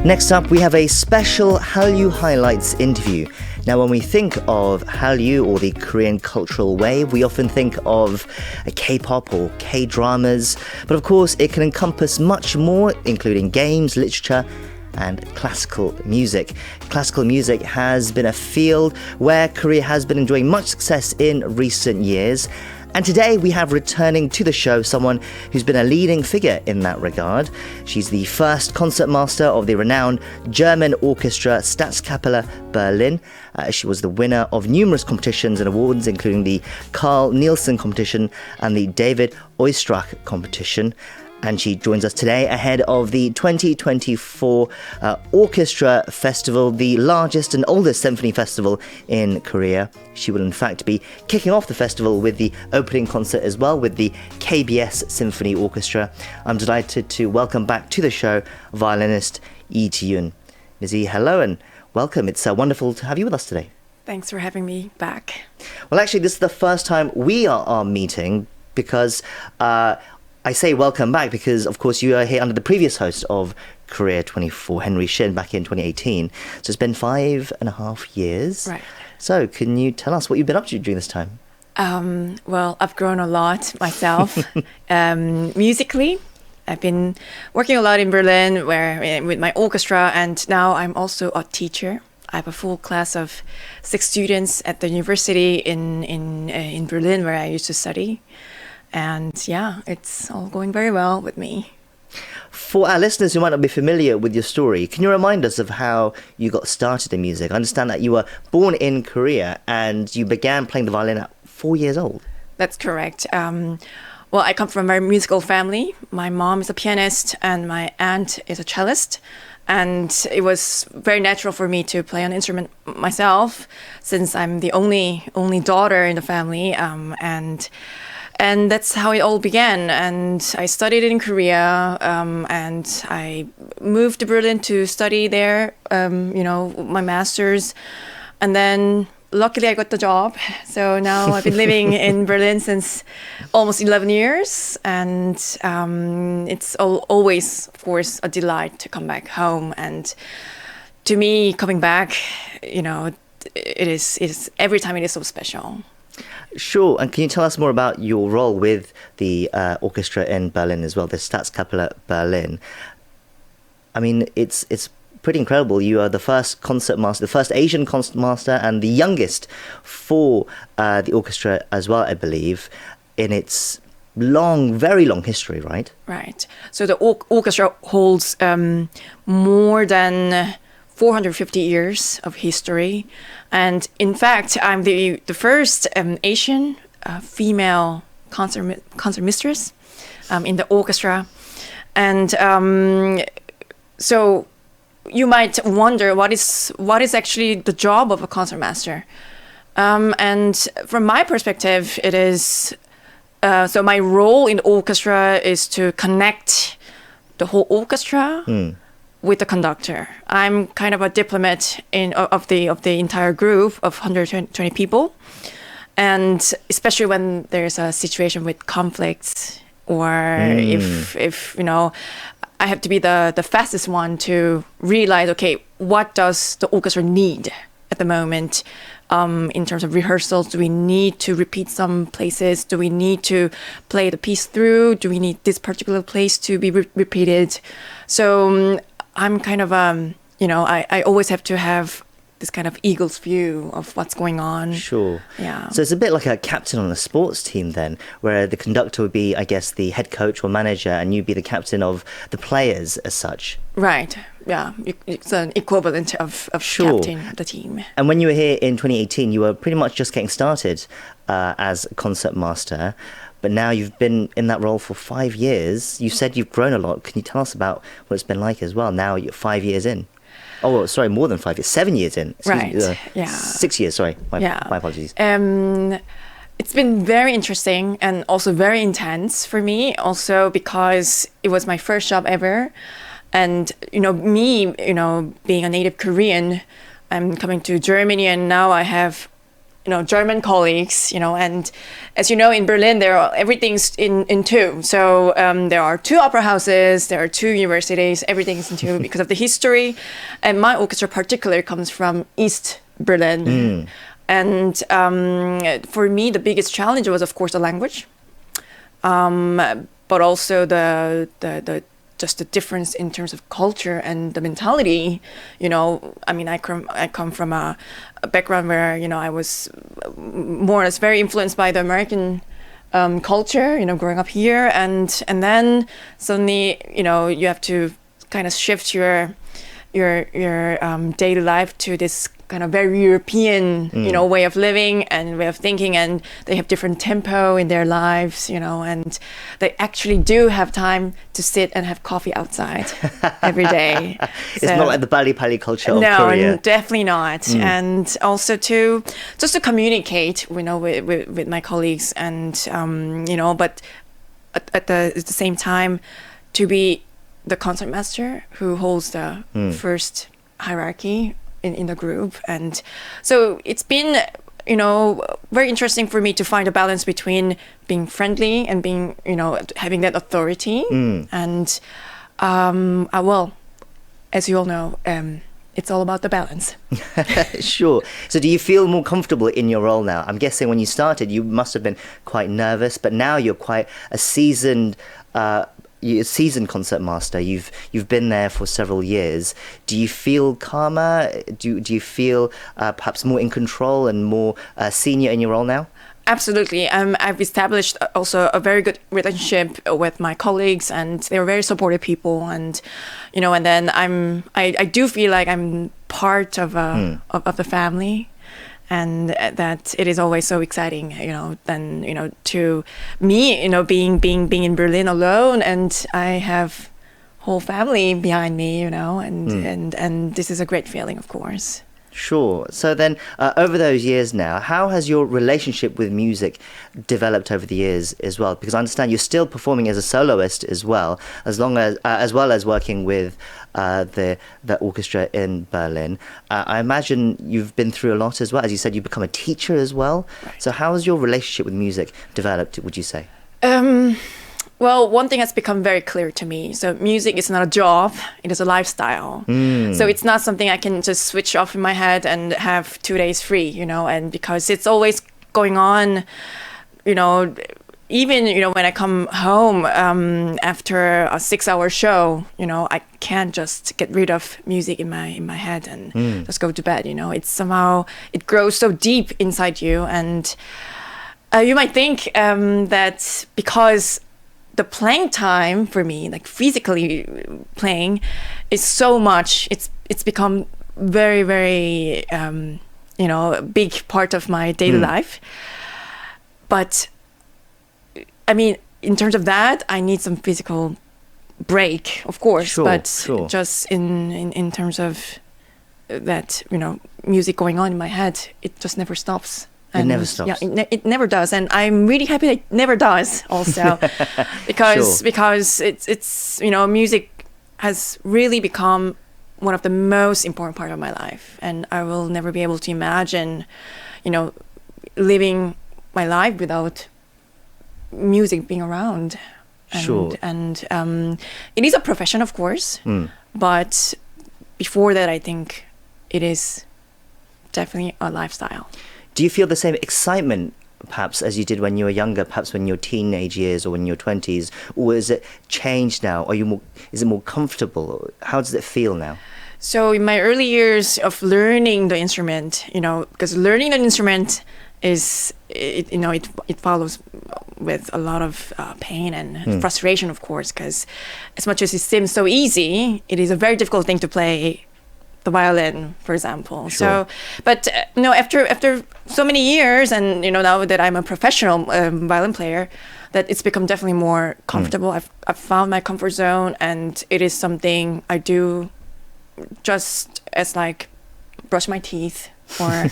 Next up, we have a special Hallyu Highlights interview. Now, when we think of Hallyu or the Korean cultural wave, we often think of K-pop or K-dramas, but of course it can encompass much more, including games, literature, and classical music. Classical music has been a field where Korea has been enjoying much success in recent years. And today we have returning to the show someone who's been a leading figure in that regard. She's the first concertmaster of the renowned German Orchestra Staatskapelle Berlin. She was the winner of numerous competitions and awards, including the Carl Nielsen Competition and the David Oistrakh Competition. And she joins us today ahead of the 2024 Orchestra Festival, the largest and oldest symphony festival in Korea. She will in fact be kicking off the festival with the opening concert as well with the KBS Symphony Orchestra. I'm delighted to welcome back to the show violinist Lee Jiyoon. Ms. Lee, hello and welcome. It's wonderful to have you with us today. Thanks for having me back. Well, actually, this is the first time we are meeting because I say welcome back because, of course, you are here under the previous host of Korea24, Henry Shin, back in 2018. So it's been 5.5 years. Right. So can you tell us what you've been up to during this time? Well, I've grown a lot myself. Musically, I've been working a lot in Berlin with my orchestra, and now I'm also a teacher. I have a full class of 6 students at the university in Berlin where I used to study. And yeah, it's all going very well with me. For our listeners who might not be familiar with your story, can you remind us of how you got started in music? I understand that you were born in Korea and you began playing the violin at 4 years old. That's correct. Well, I come from a very musical family. My mom is a pianist and my aunt is a cellist. And it was very natural for me to play an instrument myself since I'm the only daughter in the family. And that's how it all began. And I studied in Korea, and I moved to Berlin to study there, my master's. And then luckily I got the job. So now I've been living in Berlin since almost 11 years. And it's always, of course, a delight to come back home. And to me, coming back, it is every time it is so special. Sure, and can you tell us more about your role with the orchestra in Berlin as well, the Staatskapelle Berlin? I mean, it's pretty incredible. You are the first concertmaster, the first Asian concertmaster, and the youngest for the orchestra as well, I believe, in its very long history, right? Right. So the orchestra holds more than 450 years of history. And in fact, I'm the first Asian female concert mistress in the orchestra. And so you might wonder what is actually the job of a concertmaster. And from my perspective, it is so my role in the orchestra is to connect the whole orchestra with the conductor. I'm kind of a diplomat of the entire group of 120 people, and especially when there's a situation with conflicts, or if I have to be the fastest one to realize, okay, what does the orchestra need at the moment? In terms of rehearsals, do we need to repeat some places? Do we need to play the piece through? Do we need this particular place to be repeated? So I'm kind of, I always have to have this kind of eagle's view of what's going on. Sure. Yeah. So it's a bit like a captain on a sports team then, where the conductor would be, I guess, the head coach or manager, and you'd be the captain of the players as such. Right. Yeah. It's an equivalent of Sure. captain of the team. And when you were here in 2018, you were pretty much just getting started as a concertmaster. But now you've been in that role for 5 years. You said you've grown a lot. Can you tell us about what it's been like as well? Now you're 5 years in. Oh, sorry, more than 5 years. 7 years in. Right. Yeah. 6 years, sorry. My apologies. It's been very interesting and also very intense for me, also because it was my first job ever. And, me, being a native Korean, I'm coming to Germany and now I have German colleagues, and as you know, in Berlin, everything's in two. So there are two opera houses, there are two universities, everything's in two because of the history. And my orchestra particularly comes from East Berlin. And for me, the biggest challenge was, of course, the language, but also the just the difference in terms of culture and the mentality. I come from a background where I was more or less very influenced by the American culture, growing up here, and then suddenly you have to kind of shift your daily life to this kind of very European, way of living and way of thinking, and they have different tempo in their lives, and they actually do have time to sit and have coffee outside every day. It's not like the Bali culture of Korea. No, definitely not. And also just to communicate, with my colleagues, and but at the same time, to be the concertmaster who holds the first hierarchy in the group. And so it's been very interesting for me to find a balance between being friendly and being having that authority. And well, as you all know, it's all about the balance. Sure. So do you feel more comfortable in your role now? I'm guessing when you started you must have been quite nervous, but now you're quite a seasoned concertmaster. You've been there for several years. Do you feel calmer? Do you feel perhaps more in control and more senior in your role now? Absolutely. I've established also a very good relationship with my colleagues, and they're very supportive people. And and then I do feel like I'm part of the family. And that it is always so exciting, than to me, being in Berlin alone, and I have whole family behind me, and this is a great feeling, of course. Sure. So then, over those years now, how has your relationship with music developed over the years as well? Because I understand you're still performing as a soloist as well as working with the orchestra in Berlin. I imagine you've been through a lot as well. As you said, you've become a teacher as well. Right. So how has your relationship with music developed, would you say? Well, one thing has become very clear to me. So music is not a job, it is a lifestyle. So it's not something I can just switch off in my head and have 2 days free, and because it's always going on, even, when I come home after a 6-hour show, I can't just get rid of music in my head and just go to bed, It's somehow, it grows so deep inside you. And you might think that because the playing time for me, like physically playing, is so much. It's become very, very, a big part of my daily life. But I mean, in terms of that, I need some physical break, of course. Sure. Just in terms of that, music going on in my head, it just never stops. It never stops. Yeah, it never does, and I'm really happy that it never does. Also, because it's music has really become one of the most important part of my life, and I will never be able to imagine, living my life without music being around. And it is a profession, of course, but before that, I think it is definitely a lifestyle. Do you feel the same excitement, perhaps, as you did when you were younger, perhaps when you were teenage years or in your 20s? Or is it changed now? Is it more comfortable? How does it feel now? So in my early years of learning the instrument, because learning an instrument is, it follows with a lot of pain and frustration, of course, because as much as it seems so easy, it is a very difficult thing to play the violin, for example. Sure. So, but after so many years, and now that I'm a professional violin player, that it's become definitely more comfortable. I've found my comfort zone, and it is something I do just as like brush my teeth or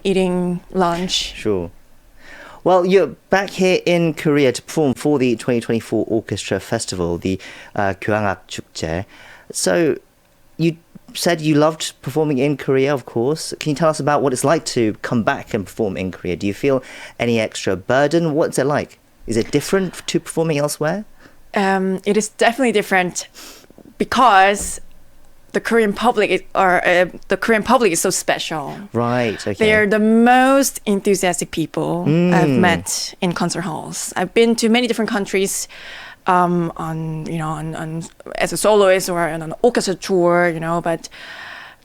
eating lunch. Sure. Well, you're back here in Korea to perform for the 2024 Orchestra Festival, the 교향악 축제. So you said you loved performing in Korea, of course. Can you tell us about what it's like to come back and perform in Korea? Do you feel any extra burden? What's it like? Is it different to performing elsewhere? It is definitely different because the Korean public is so special. Right. Okay. They're the most enthusiastic people I've met in concert halls. I've been to many different countries, on as a soloist or on an orchestra tour, but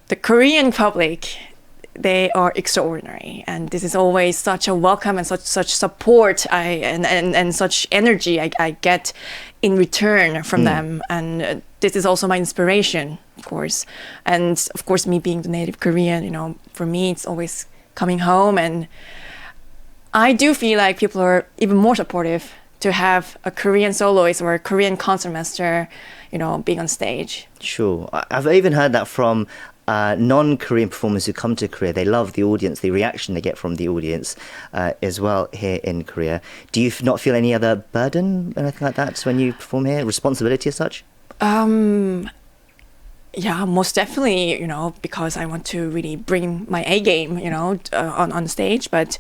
the Korean public, they are extraordinary, and this is always such a welcome and such support and such energy I get in return from them, and this is also my inspiration, of course. And of course, me being the native Korean, for me it's always coming home, and I do feel like people are even more supportive to have a Korean soloist or a Korean concertmaster, being on stage. Sure. I've even heard that from non-Korean performers who come to Korea. They love the audience, the reaction they get from the audience as well here in Korea. Do you not feel any other burden, anything like that, when you perform here? Responsibility as such? Yeah, most definitely, because I want to really bring my A game, on stage. But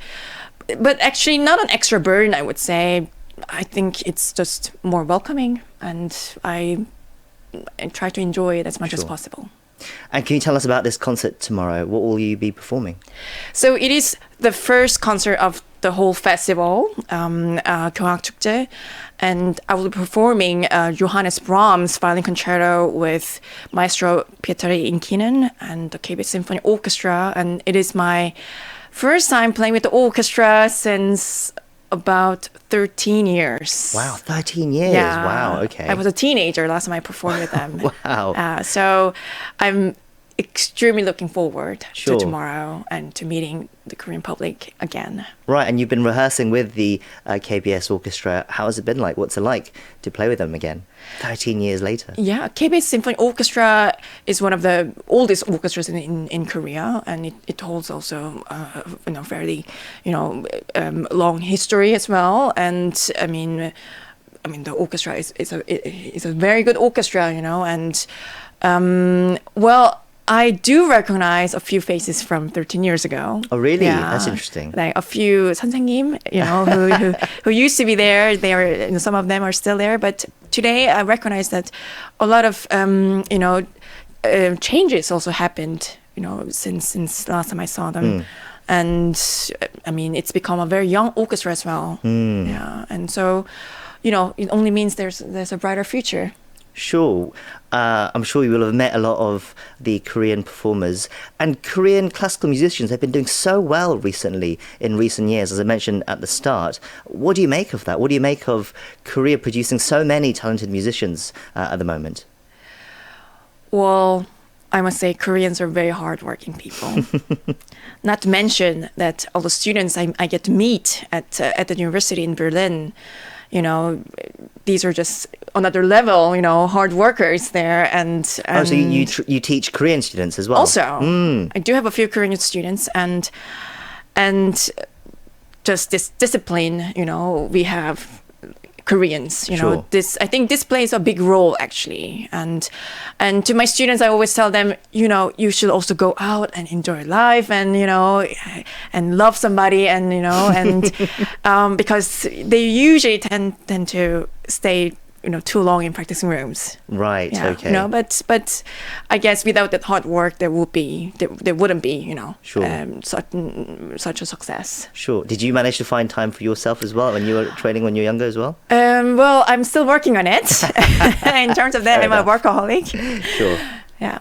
actually not an extra burden, I would say. I think it's just more welcoming, and I try to enjoy it as much as possible. And can you tell us about this concert tomorrow? What will you be performing? So it is the first concert of the whole festival, 경악축제, and I will be performing Johannes Brahms Violin Concerto with Maestro Pietari Inkinen and the KBS Symphony Orchestra, and it is my first time playing with the orchestra since about 13 years. Wow, 13 years. Yeah. Wow, okay. I was a teenager last time I performed with them. Wow. So I'm extremely looking forward Sure. to tomorrow and to meeting the Korean public again. Right, and you've been rehearsing with the KBS Orchestra. How has it been like? What's it like to play with them again, 13 years later? Yeah, KBS Symphony Orchestra is one of the oldest orchestras in Korea, and it holds also fairly long history as well. And I mean the orchestra is a very good orchestra, and I do recognize a few faces from 13 years ago. Oh, really? Yeah. That's interesting. Like a few 선생님, who used to be there. They are, some of them are still there. But today I recognize that a lot of, changes also happened, since last time I saw them. And I mean, it's become a very young orchestra as well. Yeah. And so, it only means there's a brighter future. Sure. I'm sure you will have met a lot of the Korean performers, and Korean classical musicians have been doing so well recently, in recent years, as I mentioned at the start. What do you make of that? What do you make of Korea producing so many talented musicians at the moment? Well, I must say Koreans are very hardworking people. Not to mention that all the students I get to meet at the university in Berlin, these are just another level, hard workers there. And so you teach Korean students as well? Also, I do have a few Korean students, and just this discipline, we have Koreans, Sure. I think this plays a big role actually. And to my students, I always tell them, you should also go out and enjoy life and, and love somebody and, and because they usually tend to stay, too long in practicing rooms. Right. Yeah, Okay. But I guess without that hard work, there wouldn't be, Sure. such a success. Sure. Did you manage to find time for yourself as well when you were training when you were younger as well? Well, I'm still working on it. In terms of that, I'm a workaholic. Sure. Yeah.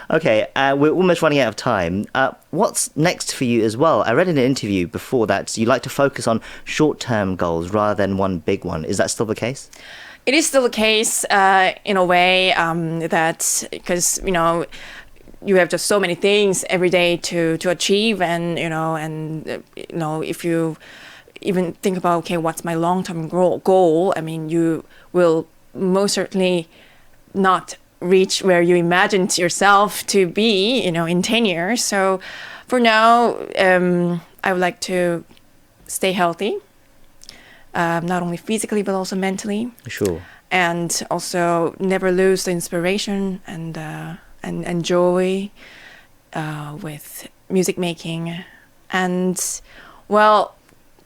Okay, we're almost running out of time. What's next for you as well? I read in an interview before that you like to focus on short-term goals rather than one big one. Is that still the case? It is still the case in a way that because you have just so many things every day to achieve, and if you even think about what's my long-term goal, I mean you will most certainly not reach where you imagined yourself to be in 10 years. So for now I would like to stay healthy. Not only physically but also mentally. Sure. And also never lose the inspiration and and joy with music making. And well,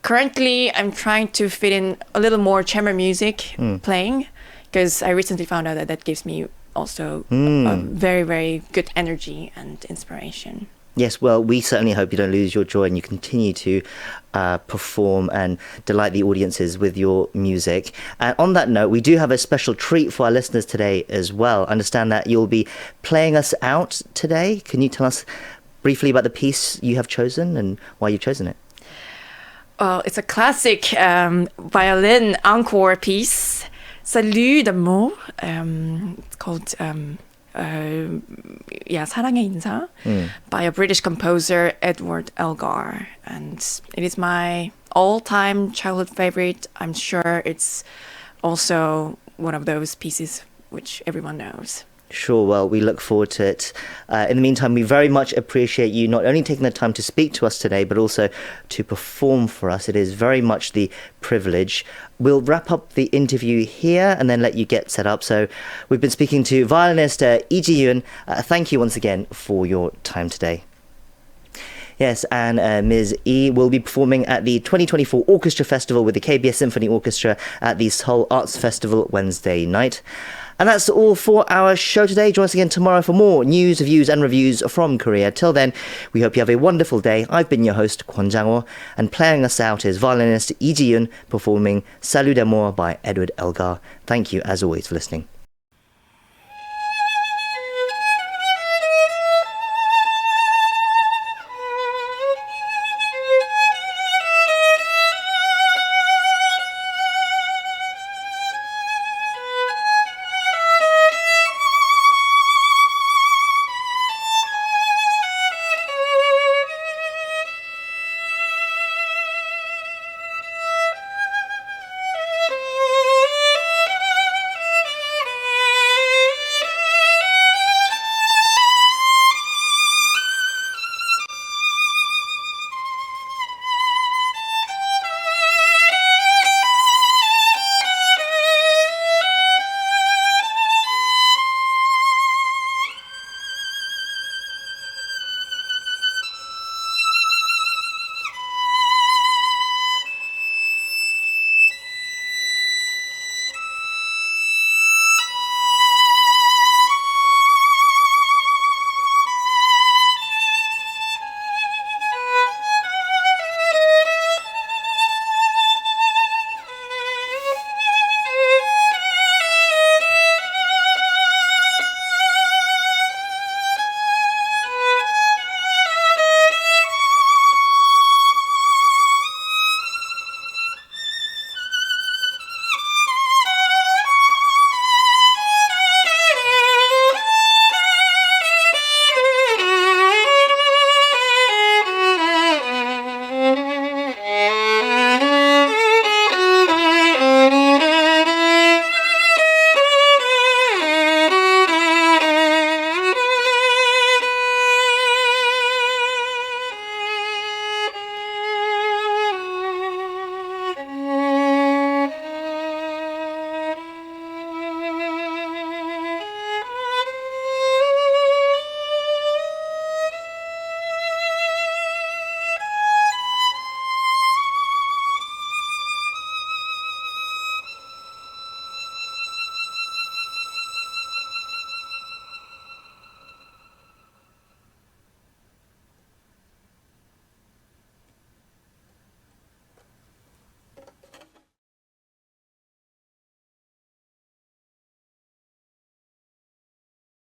currently I'm trying to fit in a little more chamber music playing, because I recently found out that gives me also a very, very good energy and inspiration. Yes, well, we certainly hope you don't lose your joy and you continue to perform and delight the audiences with your music. And on that note, we do have a special treat for our listeners today as well. I understand that you'll be playing us out today. Can you tell us briefly about the piece you have chosen and why you've chosen it? Well, it's a classic violin encore piece, Salut d'amour. It's called 사랑의 인사 by a British composer, Edward Elgar. And it is my all-time childhood favorite. I'm sure it's also one of those pieces which everyone knows. Sure, well, we look forward to it. In the meantime, we very much appreciate you not only taking the time to speak to us today, but also to perform for us. It is very much the privilege. We'll wrap up the interview here and then let you get set up. So we've been speaking to violinist Lee Jiyoon. Thank you once again for your time today. Yes, and Ms. E will be performing at the 2024 Orchestra Festival with the KBS Symphony Orchestra at the Seoul Arts Festival Wednesday night. And that's all for our show today. Join us again tomorrow for more news, views and reviews from Korea. Till then, we hope you have a wonderful day. I've been your host, Kwon Jang-ho, and playing us out is violinist Lee Jiyoon performing Salut d'amour by Edward Elgar. Thank you, as always, for listening.